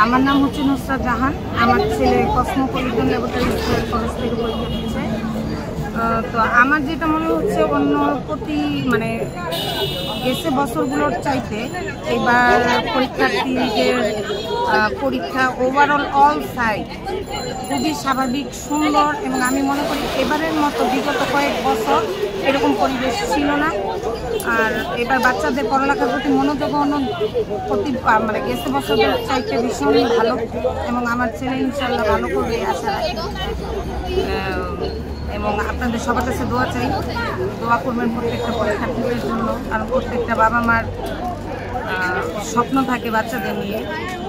আমার নাম হচ্ছে নুসরাত জাহান। আমার ছেলে কসমোপলিটন ল্যাবরেটরি স্কুলের কলেজ থেকে পরীক্ষা দিচ্ছে। তো আমার যেটা মনে হচ্ছে অন্য প্রতি মানে গেছে বছরগুলোর চাইতে এবার পরীক্ষার্থীদের পরীক্ষা ওভারঅল অল সাইড খুবই স্বাভাবিক, সুন্দর এবং আমি মনে করি এবারের মতো বিগত কয়েক বছর এরকম পরিবেশ ছিল না। আর এবার বাচ্চাদের পড়ালেখার প্রতি মনোযোগ প্রতি মানে গেছে বছরের চাইতে ভীষণ ভালো এবং আমার ছেলে ইনশাল্লাহ ভালো করবে আশা রাখি। এবং আপনাদের সবার কাছে দোয়া চাই, দোয়া করবেন প্রত্যেকটা পরীক্ষার্থীদের জন্য, কারণ প্রত্যেকটা বাবা মার স্বপ্ন থাকে বাচ্চাদের নিয়ে।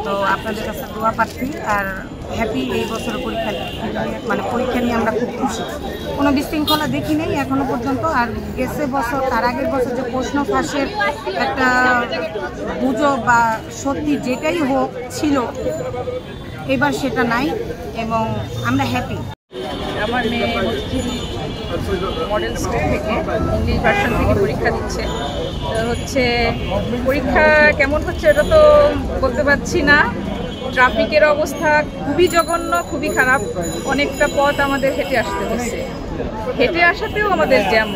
তো আপনাদের কাছে দোয়া প্রার্থী আর হ্যাপি। এই বছরের পরীক্ষা নিয়ে আমরা খুব খুশি, কোনো বিশৃঙ্খলা দেখি নেই এখনো পর্যন্ত। আর গেছে বছর তার আগের বছর যে প্রশ্ন ফাঁসের একটা গুজব বা সত্যি যেটাই হোক ছিল, এবার সেটা নাই এবং আমরা হ্যাপি। আমার মেয়ে মডেল স্কুল থেকে ইংলিশ ভার্সন থেকে পরীক্ষা দিচ্ছে। হচ্ছে পরীক্ষা কেমন হচ্ছে এটা তো বলতে পারছি না। ট্রাফিকের অবস্থা খুবই জঘন্য, খুবই খারাপ। অনেকটা পথ আমাদের হেঁটে আসতে হচ্ছে, হেঁটে আসাতেও আমাদের জ্যাম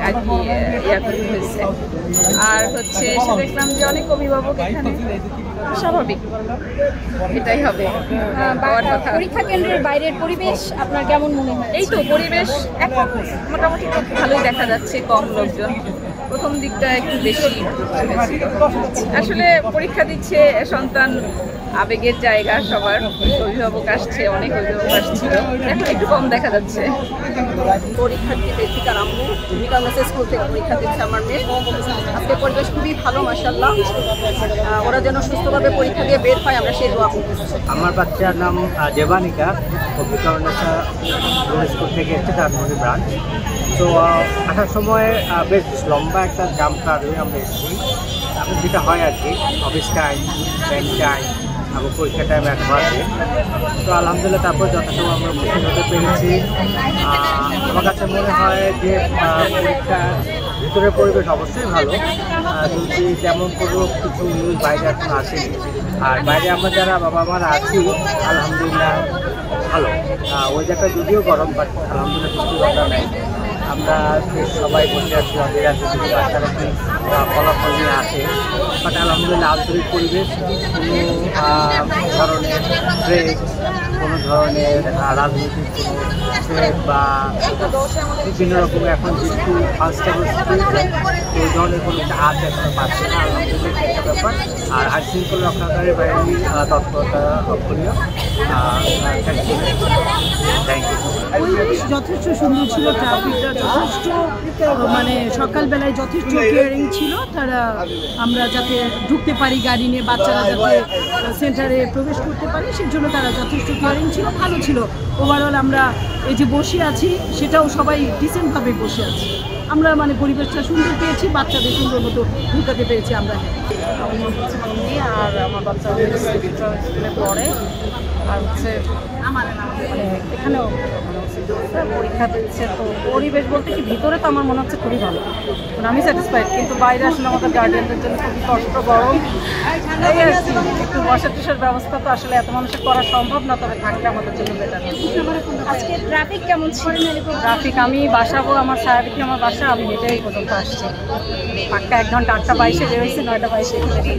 আর কি করতে হয়েছে। আর হচ্ছে এসে দেখলাম যে অনেক অভিভাবক এখানে, স্বাভাবিক এটাই হবে। পরীক্ষা কেন্দ্রের বাইরের পরিবেশ আপনার কেমন মনে হয়? এই তো পরিবেশ এখন মোটামুটি ভালোই দেখা যাচ্ছে, কম লোকজন। প্রথম দিকটা একটু বেশি আসলে পরীক্ষা দিচ্ছে সন্তান, আবেগের জায়গা সবার। অভিভাবক আসছে, অনেক অভিভাবক আসছিল, এখন একটু কম দেখা যাচ্ছে। পরীক্ষার্থী বেসিকার আম্মু বিকামেসে স্কুল থেকে পরীক্ষা দিচ্ছে আমার মেয়ে। আজকে পরিবেশ খুবই ভালো মাশাআল্লাহ। ওরা যেন সুস্থভাবে পরীক্ষা দিয়ে বের হয়, আমরা সেই দোয়া করতেছি। আমার বাচ্চার নাম জেবানিকা, বিকামেসে স্কুল থেকে এসেছে ধানমন্ডি ব্রাঞ্চ। তো আসার সময় বেশ লম্বা একটা জাম পার হয়ে আমরা এসেছি। এখন যেটা হয় আর কি, অফিস টাইম, ব্যাংক টাইম এবং পরীক্ষা টাইম এক আছে। তো আলহামদুলিল্লাহ তারপর যথাসময় আমরা উপস্থিত হতে পেরেছি। আমার কাছে মনে হয় যে পরীক্ষার ভিতরের পরিবেশ অবশ্যই ভালো, যদি তেমন কোনো কিছু নিউজ বাইরে এখন আসেনি। আর বাইরে আমরা যারা বাবা মারা আছি আলহামদুলিল্লাহ ভালো। ওয়েদারটা যদিও গরম, বাট আলহামদুলিল্লাহ কিছু কথা নেই। আমরা সবাই বসে আছি অধীর আছি বাচ্চারা কি ফলাফল নিয়ে আসে। বাট আলহামদুলিল্লাহ আন্তরিক পরিবেশ, কোনো ধরনের ট্রেক, কোনো ধরনের রাজনৈতিক কোনো ট্রেক বা বিভিন্ন রকম এখন যেহেতু ফার্স্ট এই ধরনের কোনো কাজ এখনো পাচ্ছে না। আলহামদুলিল্লাহ একটা ব্যাপার। আর আইন শৃঙ্খলা রক্ষাকারী বাহিনীর তৎপরতা লক্ষণীয়। Thank you. পরিবেশ যথেষ্ট সুন্দর ছিল, ট্রাফিকটা যথেষ্ট মানে সকালবেলায় যথেষ্ট কেয়ারিং ছিল। তারা আমরা যাতে ঢুকতে পারি গাড়ি নিয়ে, বাচ্চারা যাতে সেন্টারে প্রবেশ করতে পারে সেই জন্য তারা যথেষ্ট কেয়ারিং ছিল, ভালো ছিল। ওভারঅল আমরা এই যে বসে আছি সেটাও সবাই ডিসেন্টভাবে বসে আছি। আমরা মানে পরিবেশটা সুন্দর পেয়েছি, বাচ্চাদের সুন্দর মতো ঢুকাতে পেরেছি আমরা। আর আমার বাচ্চা স্কুলে পড়ে, আর হচ্ছে মানে এখানেও পরীক্ষা দিচ্ছে। তো পরিবেশ বলতে কি ভিতরে তো আমার মনে হচ্ছে খুবই ভালো, আমি স্যাটিসফাইড। কিন্তু বাইরে আসলে আমাদের গার্ডিয়ানদের জন্য খুবই কষ্ট, গরম। একটু বসার টসার ব্যবস্থা তো আসলে এত মানুষের করা সম্ভব না, তবে থাকলে আমাদের জন্য বেটার। আজকে ট্রাফিক কেমন ছিল? ট্রাফিক আমি বাসাবো, আমার সারাদিকে আমার বাসা, আমি হেঁটেই পর্যন্ত আসছি। পাক্কা 1 ঘন্টা 8টা 22-এ বেরোইছি, 9টা 22-এ এখানে।